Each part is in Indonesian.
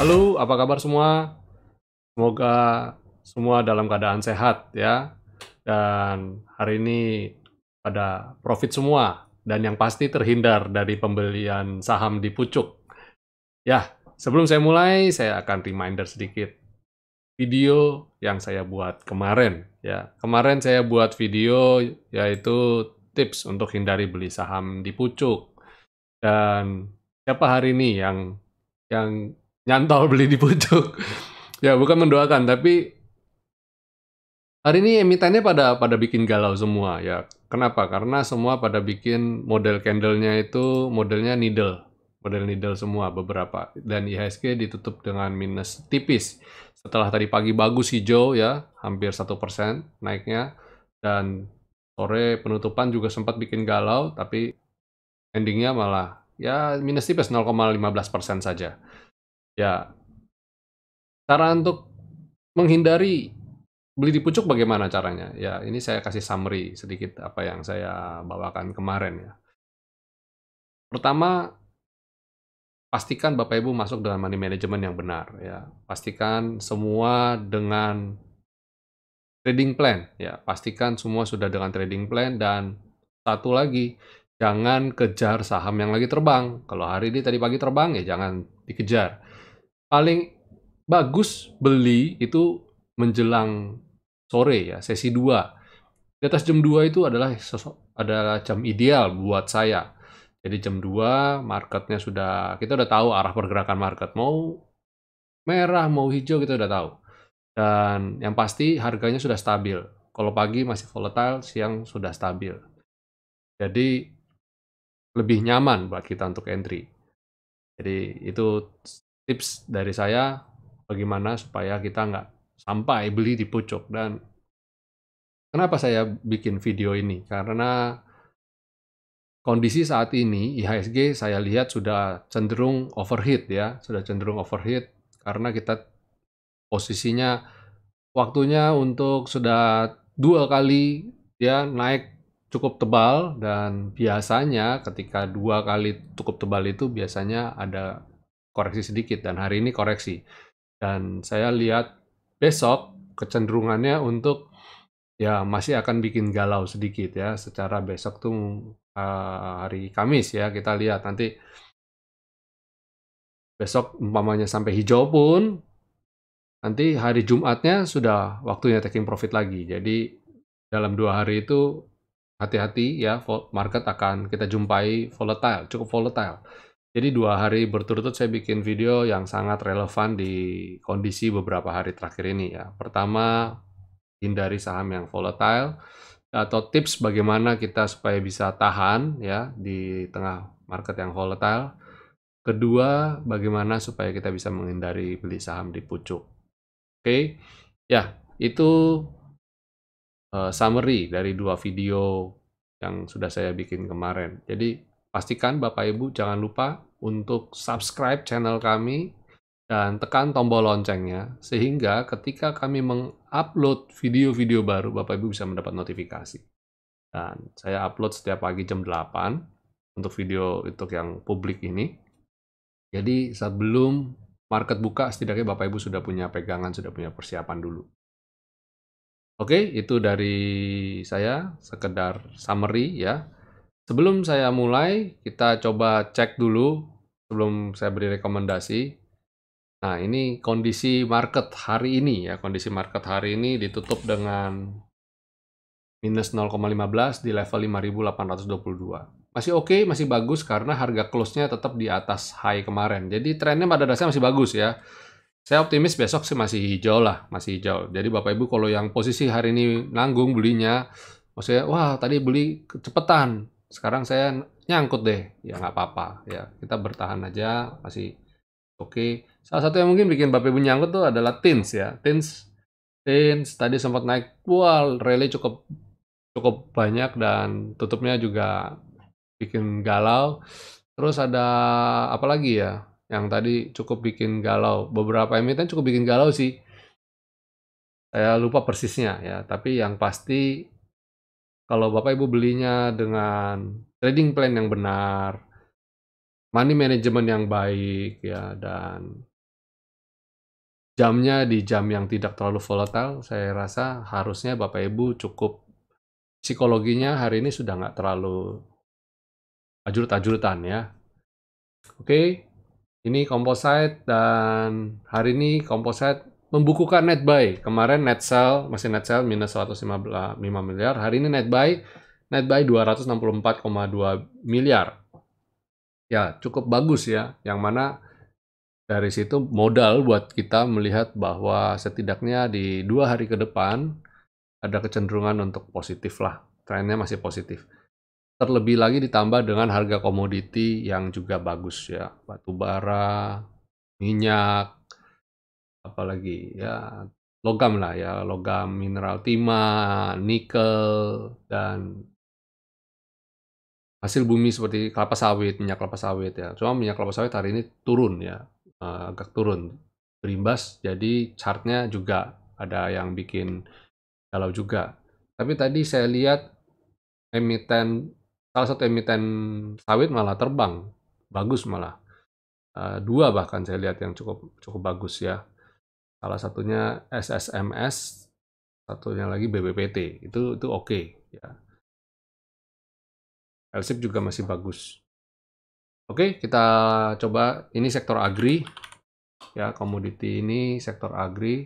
Halo, apa kabar semua? Semoga semua dalam keadaan sehat ya. Dan hari ini pada profit semua dan yang pasti terhindar dari pembelian saham di pucuk. Ya, sebelum saya mulai, saya akan reminder sedikit video yang saya buat kemarin ya. Kemarin saya buat video yaitu tips untuk hindari beli saham di pucuk. Dan siapa hari ini yang nyantol beli di pucuk? Ya, bukan mendoakan, tapi hari ini emitennya pada bikin galau semua ya. Kenapa? Karena semua pada bikin model candlenya itu modelnya needle, model needle semua beberapa. Dan IHSG ditutup dengan minus tipis. Setelah tadi pagi bagus hijau ya, hampir 1% naiknya. Dan sore penutupan juga sempat bikin galau, tapi endingnya malah ya minus tipis 0,15% saja. Ya, cara untuk menghindari beli di pucuk bagaimana caranya? Ya, ini saya kasih summary sedikit apa yang saya bawakan kemarin ya. Pertama, pastikan Bapak Ibu masuk dengan money management yang benar ya. Pastikan semua dengan trading plan ya. Pastikan semua sudah dengan trading plan dan satu lagi, jangan kejar saham yang lagi terbang. Kalau hari ini tadi pagi terbang ya jangan dikejar. Paling bagus beli itu menjelang sore ya, sesi 2. Di atas jam 2 itu adalah jam ideal buat saya. Jadi jam 2 marketnya kita udah tahu arah pergerakan market. Mau merah, mau hijau kita udah tahu. Dan yang pasti harganya sudah stabil. Kalau pagi masih volatile, siang sudah stabil. Jadi lebih nyaman buat kita untuk entry. Jadi itu tips dari saya bagaimana supaya kita nggak sampai beli di pucuk. Dan kenapa saya bikin video ini? Karena kondisi saat ini IHSG saya lihat sudah cenderung overheat ya, sudah cenderung overheat karena kita posisinya waktunya untuk sudah 2 kali ya naik cukup tebal dan biasanya ketika 2 kali cukup tebal itu biasanya ada koreksi sedikit dan hari ini koreksi. Dan saya lihat besok kecenderungannya untuk ya masih akan bikin galau sedikit ya, secara besok tuh, hari Kamis ya, kita lihat nanti besok umpamanya sampai hijau pun, nanti hari Jumatnya sudah waktunya taking profit lagi. Jadi dalam 2 hari itu hati-hati ya, market akan kita jumpai volatile, cukup volatile. Jadi 2 hari berturut-turut saya bikin video yang sangat relevan di kondisi beberapa hari terakhir ini ya. Pertama, hindari saham yang volatile, atau tips bagaimana kita supaya bisa tahan ya di tengah market yang volatile. Kedua, bagaimana supaya kita bisa menghindari beli saham di pucuk. Oke, ya itu summary dari 2 video yang sudah saya bikin kemarin. Jadi pastikan Bapak Ibu jangan lupa untuk subscribe channel kami dan tekan tombol loncengnya sehingga ketika kami mengupload video-video baru Bapak Ibu bisa mendapat notifikasi. Dan saya upload setiap pagi jam 8 untuk video untuk yang publik ini. Jadi sebelum market buka, setidaknya Bapak Ibu sudah punya pegangan, sudah punya persiapan dulu. Oke, itu dari saya, sekedar summary ya. Sebelum saya mulai, kita coba cek dulu sebelum saya beri rekomendasi. Nah, ini kondisi market hari ini ya. Kondisi market hari ini ditutup dengan minus 0,15 di level 5.822. Masih oke, masih bagus karena harga close-nya tetap di atas high kemarin. Jadi trennya pada dasarnya masih bagus ya. Saya optimis besok sih masih hijau lah, masih hijau. Jadi Bapak Ibu kalau yang posisi hari ini nanggung belinya, maksudnya wah tadi beli kecepatan, sekarang saya nyangkut deh, ya nggak apa-apa ya. Kita bertahan aja, masih oke. Salah satu yang mungkin bikin Bapak Ibu nyangkut tuh adalah TINS ya. TINS tadi sempat naik, wah rally cukup cukup banyak dan tutupnya juga bikin galau. Terus ada apa lagi ya, yang tadi cukup bikin galau, beberapa emiten cukup bikin galau sih. Saya lupa persisnya ya, tapi yang pasti kalau Bapak Ibu belinya dengan trading plan yang benar, money management yang baik ya, dan jamnya di jam yang tidak terlalu volatile, saya rasa harusnya Bapak Ibu cukup psikologinya hari ini sudah nggak terlalu ajurut-ajurutan ya. Oke, ini composite dan hari ini composite membukukan net buy. Kemarin net sell, masih net sell minus 155 miliar. Hari ini net buy 264,2 miliar. Ya, cukup bagus ya. Yang mana dari situ modal buat kita melihat bahwa setidaknya di 2 hari ke depan ada kecenderungan untuk positif lah. Trennya masih positif. Terlebih lagi ditambah dengan harga komoditi yang juga bagus ya. Batu bara, minyak, apalagi ya logam lah ya, logam mineral timah, nikel, dan hasil bumi seperti kelapa sawit, minyak kelapa sawit ya. Cuma minyak kelapa sawit hari ini turun ya, agak turun. Berimbas, jadi chartnya juga ada yang bikin galau juga. Tapi tadi saya lihat salah satu emiten sawit malah terbang, bagus malah. 2 bahkan saya lihat yang cukup cukup bagus ya. Salah satunya SSMS, satunya lagi BBPT, itu oke ya. LSIP juga masih bagus. Oke, kita coba ini sektor agri ya, komoditi ini sektor agri.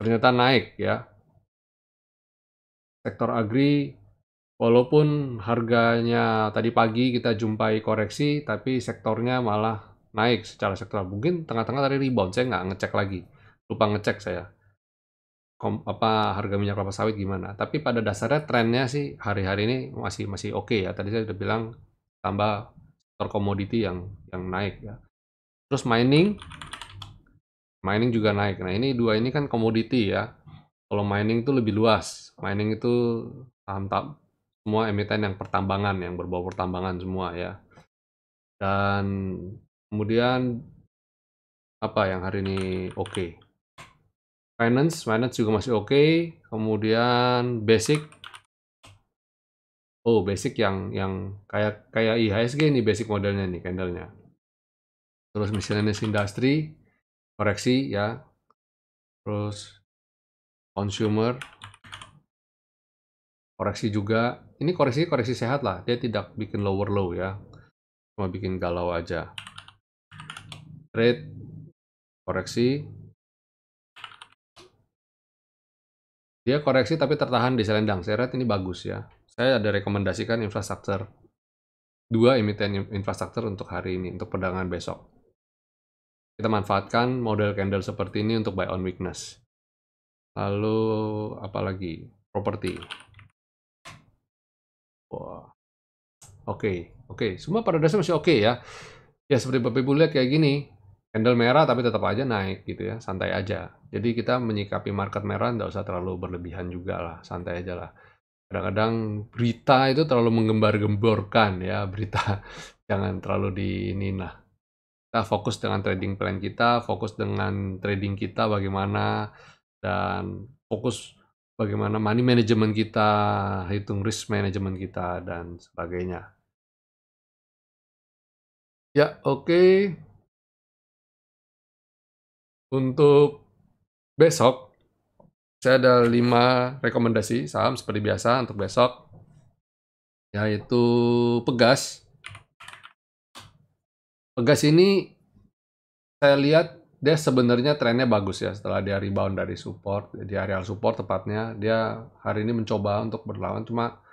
Ternyata naik ya. Sektor agri walaupun harganya tadi pagi kita jumpai koreksi, tapi sektornya malah naik secara sektoral. Mungkin tengah-tengah tadi rebound, saya nggak ngecek lagi. Lupa ngecek saya. Harga minyak kelapa sawit gimana. Tapi pada dasarnya trennya sih hari-hari ini masih oke ya. Tadi saya udah bilang tambah sektor komoditi yang naik ya. Terus mining juga naik. Nah ini dua ini kan komoditi ya. Kalau mining itu lebih luas. Mining itu saham semua emiten yang pertambangan, yang berbau pertambangan semua ya. Dan kemudian apa yang hari ini oke? Finance juga masih oke. Kemudian basic yang kayak IHSG nih basic modelnya nih candlenya. Terus miscellaneous industry koreksi ya. Terus consumer koreksi juga. Ini koreksi sehat lah. Dia tidak bikin lower low ya. Cuma bikin galau aja. Trade koreksi. Dia koreksi tapi tertahan di selendang. Saya lihat ini bagus ya. Saya ada rekomendasikan infrastruktur. 2 emiten infrastruktur untuk hari ini, untuk perdagangan besok. Kita manfaatkan model candle seperti ini untuk buy on weakness. Lalu apa lagi? Properti. Wah. Oke. Semua pada dasarnya masih oke ya. Ya seperti Bapak Ibu lihat kayak gini. Candle merah tapi tetap aja naik gitu ya. Santai aja. Jadi kita menyikapi market merah nggak usah terlalu berlebihan juga lah. Santai aja lah. Kadang-kadang berita itu terlalu menggembar-gemborkan ya. Berita jangan terlalu nah. Kita fokus dengan trading plan kita, fokus dengan trading kita bagaimana, dan fokus bagaimana money management kita, hitung risk management kita, dan sebagainya. Ya, oke. Untuk besok, saya ada 5 rekomendasi saham seperti biasa untuk besok, yaitu Pegas. Pegas ini saya lihat dia sebenarnya trennya bagus ya setelah dia rebound dari support, di area support tepatnya. Dia hari ini mencoba untuk berlawan, cuma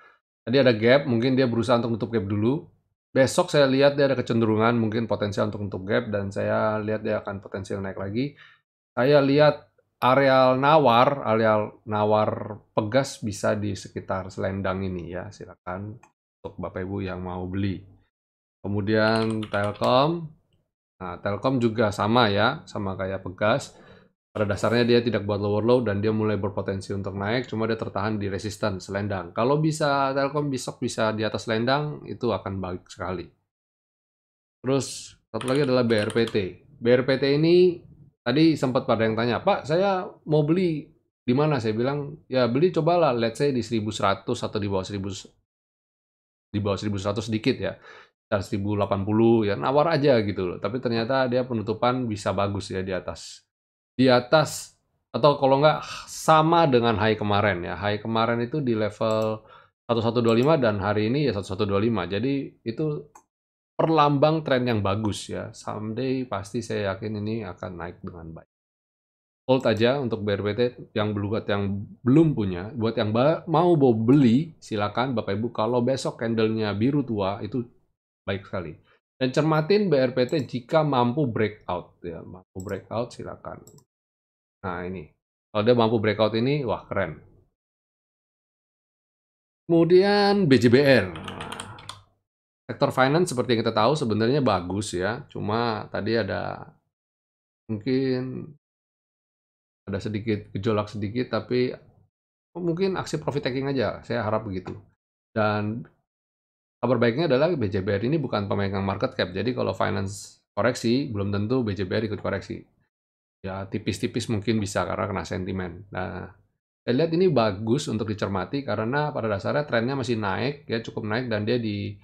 tadi ada gap, mungkin dia berusaha untuk nutup gap dulu. Besok saya lihat dia ada kecenderungan mungkin potensial untuk nutup gap, dan saya lihat dia akan potensial naik lagi. Saya lihat areal nawar Pegas bisa di sekitar selendang ini ya, silakan untuk Bapak Ibu yang mau beli. Kemudian Telkom. Nah, Telkom juga sama ya, sama kayak Pegas. Pada dasarnya dia tidak buat lower low dan dia mulai berpotensi untuk naik, cuma dia tertahan di resisten selendang. Kalau bisa Telkom besok bisa di atas selendang, itu akan baik sekali. Terus satu lagi adalah BRPT. BRPT ini tadi sempat pada yang tanya, Pak, saya mau beli di mana? Saya bilang, ya beli cobalah, let's say di 1100 atau di bawah 1000 di bawah 1.100 sedikit ya, sekitar 1.080 ya, nawar aja gitu loh. Tapi ternyata dia penutupan bisa bagus ya di atas. Di atas atau kalau nggak sama dengan high kemarin ya. High kemarin itu di level 1125 dan hari ini ya 1125. Jadi itu perlambang tren yang bagus ya. Someday pasti saya yakin ini akan naik dengan baik. Hold aja untuk BRPT yang belum punya, buat yang mau beli silakan Bapak Ibu, kalau besok candle-nya biru tua itu baik sekali. Dan cermatin BRPT jika mampu breakout ya, mampu breakout silakan. Nah ini, kalau dia mampu breakout ini, wah keren. Kemudian BJBR. Sektor finance seperti yang kita tahu sebenarnya bagus ya, cuma tadi mungkin ada sedikit gejolak sedikit, tapi mungkin aksi profit taking aja, saya harap begitu. Dan kabar baiknya adalah BJBR ini bukan pemegang market cap, jadi kalau finance koreksi, belum tentu BJBR ikut koreksi. Ya tipis-tipis mungkin bisa karena kena sentimen. Nah, saya lihat ini bagus untuk dicermati karena pada dasarnya trennya masih naik, ya cukup naik dan dia di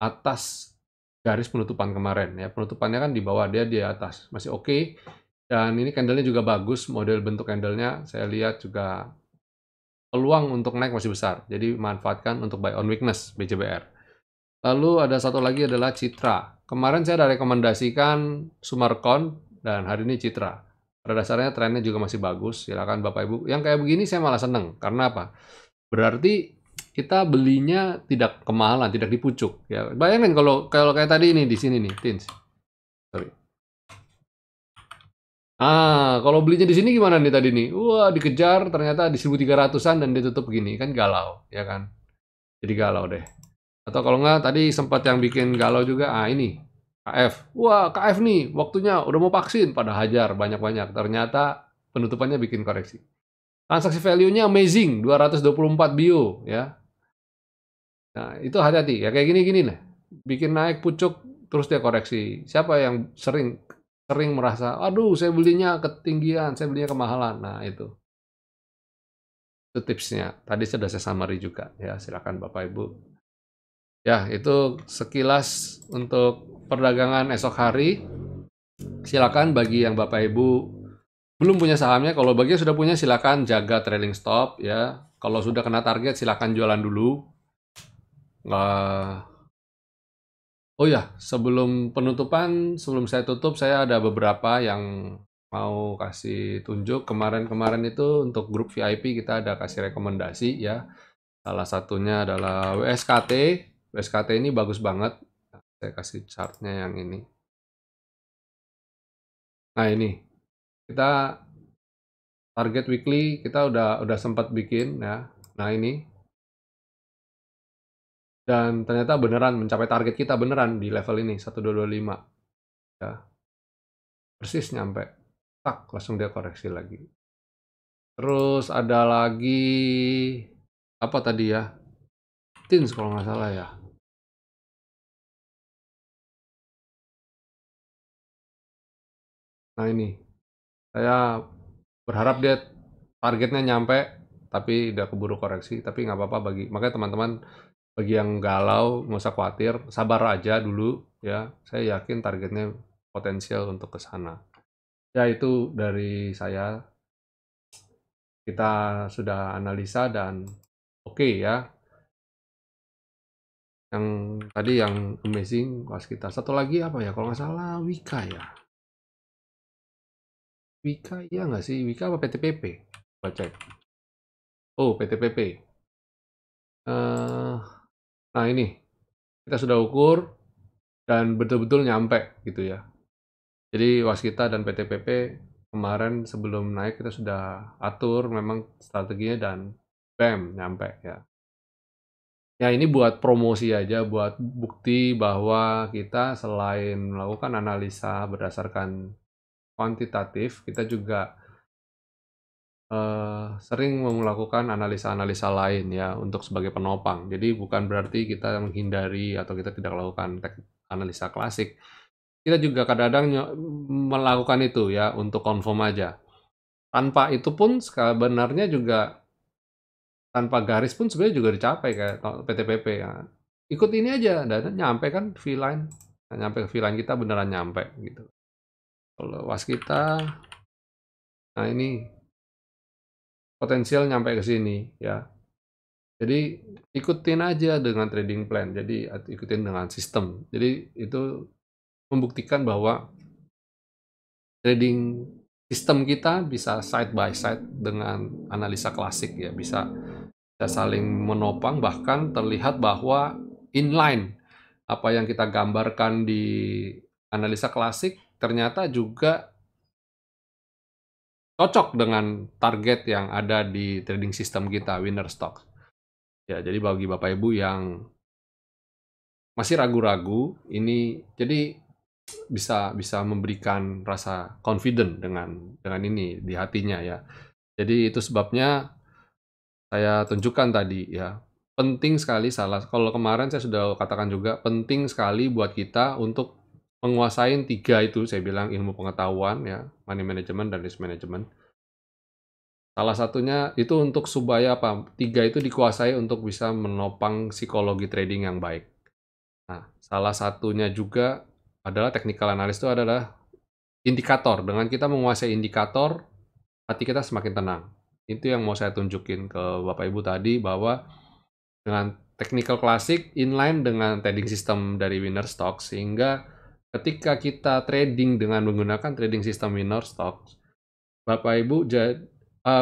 atas garis penutupan kemarin. Ya penutupannya kan di bawah, dia di atas, masih oke. Dan ini candlenya juga bagus, model bentuk candlenya saya lihat juga peluang untuk naik masih besar. Jadi manfaatkan untuk buy on weakness BJBR. Lalu ada satu lagi adalah Citra. Kemarin saya ada rekomendasikan Sumarkon dan hari ini Citra. Pada dasarnya trennya juga masih bagus. Silakan Bapak Ibu. Yang kayak begini saya malah seneng. Karena apa? Berarti kita belinya tidak kemahalan, tidak dipucuk. Ya, bayangin kalau kayak tadi ini di sini nih, Tins. Sorry. Kalau belinya di sini gimana nih tadi nih? Wah, dikejar ternyata di 1.300-an dan ditutup begini. Kan galau, ya kan? Jadi galau deh. Atau kalau nggak tadi sempat yang bikin galau juga, ini KF. Wah, KF nih, waktunya udah mau vaksin, pada hajar banyak-banyak. Ternyata penutupannya bikin koreksi. Transaksi value-nya amazing, 224 bio ya. Nah, itu hati-hati ya kayak gini-gini lah. Bikin naik pucuk terus dia koreksi. Siapa yang sering merasa, aduh saya belinya ketinggian, saya belinya kemahalan. Nah, itu tipsnya. Tadi sudah saya summary juga ya, silakan Bapak Ibu. Ya, itu sekilas untuk perdagangan esok hari. Silakan bagi yang Bapak Ibu belum punya sahamnya, kalau bagi yang sudah punya silakan jaga trailing stop ya. Kalau sudah kena target silakan jualan dulu. Oh ya, sebelum penutupan, sebelum saya tutup, saya ada beberapa yang mau kasih tunjuk. Kemarin-kemarin itu untuk grup VIP kita ada kasih rekomendasi ya. Salah satunya adalah WSKT. WSKT ini bagus banget. Saya kasih chartnya yang ini. Nah ini, kita target weekly kita udah sempat bikin ya. Nah ini, dan ternyata beneran mencapai target kita beneran di level ini 1225 ya. Persis nyampe. Tak, langsung dia koreksi lagi. Terus ada lagi apa tadi ya? Tins kalau nggak salah ya. Nah ini, saya berharap dia targetnya nyampe, tapi udah keburu koreksi. Tapi nggak apa-apa makanya teman-teman bagi yang galau nggak usah khawatir, sabar aja dulu ya. Saya yakin targetnya potensial untuk ke sana. Ya itu dari saya. Kita sudah analisa dan oke ya. Yang tadi yang amazing waskita. Satu lagi apa ya? Kalau nggak salah Wika ya. Wika iya nggak sih? Wika apa PTPP? Coba cek. Oh, PTPP. Nah ini, kita sudah ukur dan betul-betul nyampe gitu ya. Jadi waskita dan PTPP kemarin sebelum naik kita sudah atur memang strateginya dan bam, nyampe ya. Ya ini buat promosi aja, buat bukti bahwa kita selain melakukan analisa berdasarkan kuantitatif, kita juga sering melakukan analisa-analisa lain ya untuk sebagai penopang. Jadi bukan berarti kita menghindari atau kita tidak melakukan analisa klasik. Kita juga kadang-kadang melakukan itu ya untuk confirm aja. Tanpa itu pun sebenarnya juga tanpa garis pun sebenarnya juga dicapai kayak PTPP ya. ikut ini aja, dan nyampe kan V-line, nyampe ke V-line kita beneran nyampe gitu. Kalau waskita, nah ini potensial nyampe ke sini ya. Jadi ikutin aja dengan trading plan, jadi ikutin dengan sistem. Jadi itu membuktikan bahwa trading sistem kita bisa side by side dengan analisa klasik ya, bisa saling menopang, bahkan terlihat bahwa inline apa yang kita gambarkan di analisa klasik ternyata juga cocok dengan target yang ada di trading system kita, winner stock. Ya, jadi bagi Bapak Ibu yang masih ragu-ragu, ini jadi bisa bisa memberikan rasa confident dengan ini di hatinya ya. Jadi itu sebabnya saya tunjukkan tadi ya. Penting sekali kalau kemarin saya sudah katakan juga penting sekali buat kita untuk menguasai 3 itu, saya bilang ilmu pengetahuan ya, money management dan risk management. Salah satunya itu untuk supaya apa? 3 itu dikuasai untuk bisa menopang psikologi trading yang baik. Nah, salah satunya juga adalah technical analysis itu adalah indikator. Dengan kita menguasai indikator, hati kita semakin tenang. Itu yang mau saya tunjukin ke Bapak Ibu tadi, bahwa dengan technical klasik inline dengan trading system dari winner stock, sehingga ketika kita trading dengan menggunakan trading system winner stock, Bapak Ibu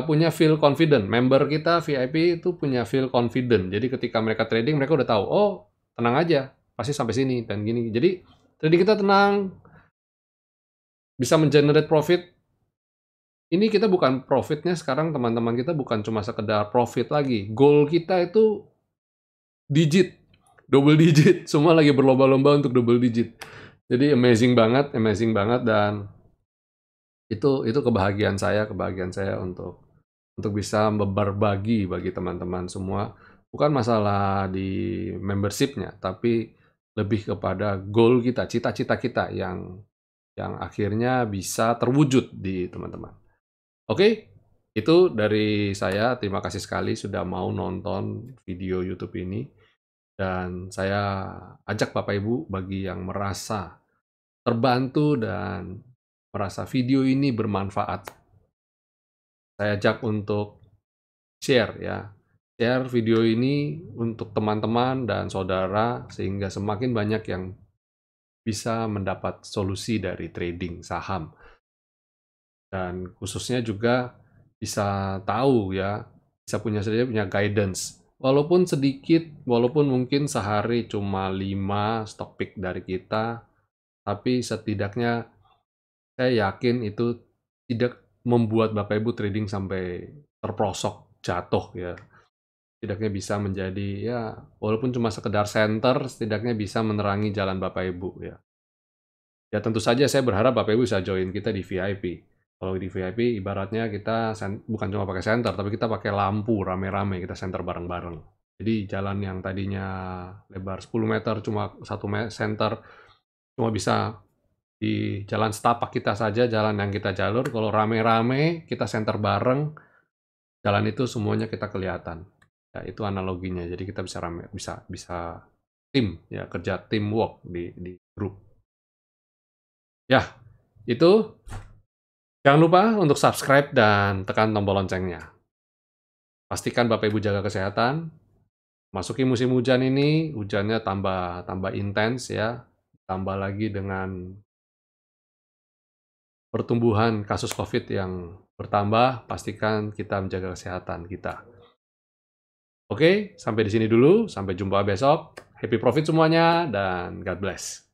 punya feel confident. Member kita VIP itu punya feel confident. Jadi ketika mereka trading, mereka udah tahu, oh tenang aja, pasti sampai sini dan gini. Jadi trading kita tenang, bisa mengenerate profit. Ini kita bukan profitnya sekarang, teman-teman kita bukan cuma sekedar profit lagi. Goal kita itu digit, double digit. Semua lagi berlomba-lomba untuk double digit. Jadi amazing banget, dan itu kebahagiaan saya untuk bisa berbagi bagi teman-teman semua. Bukan masalah di membership-nya, tapi lebih kepada goal kita, cita-cita kita yang akhirnya bisa terwujud di teman-teman. Oke, itu dari saya. Terima kasih sekali sudah mau nonton video YouTube ini. Dan saya ajak Bapak Ibu bagi yang merasa terbantu dan merasa video ini bermanfaat, saya ajak untuk share ya. Share video ini untuk teman-teman dan saudara sehingga semakin banyak yang bisa mendapat solusi dari trading saham. Dan khususnya juga bisa tahu ya, bisa punya guidance. Walaupun sedikit, walaupun mungkin sehari cuma 5 stock pick dari kita, tapi setidaknya saya yakin itu tidak membuat Bapak Ibu trading sampai terprosok, jatuh ya. Setidaknya bisa menjadi ya, walaupun cuma sekedar center, setidaknya bisa menerangi jalan Bapak Ibu ya. Ya tentu saja saya berharap Bapak Ibu bisa join kita di VIP. Kalau di VIP ibaratnya kita bukan cuma pakai center, tapi kita pakai lampu rame-rame, kita center bareng-bareng. Jadi jalan yang tadinya lebar 10 meter cuma 1 center, cuma bisa di jalan setapak kita saja, jalan yang kita jalur. Kalau rame-rame kita center bareng, jalan itu semuanya kita kelihatan. Ya, itu analoginya. Jadi kita bisa rame, bisa tim ya, kerja teamwork di grup. Ya, itu. Jangan lupa untuk subscribe dan tekan tombol loncengnya. Pastikan Bapak Ibu jaga kesehatan. Masuki musim hujan ini, hujannya tambah intens ya. Tambah lagi dengan pertumbuhan kasus COVID yang bertambah, pastikan kita menjaga kesehatan kita. Oke, sampai di sini dulu. Sampai jumpa besok. Happy profit semuanya dan God bless.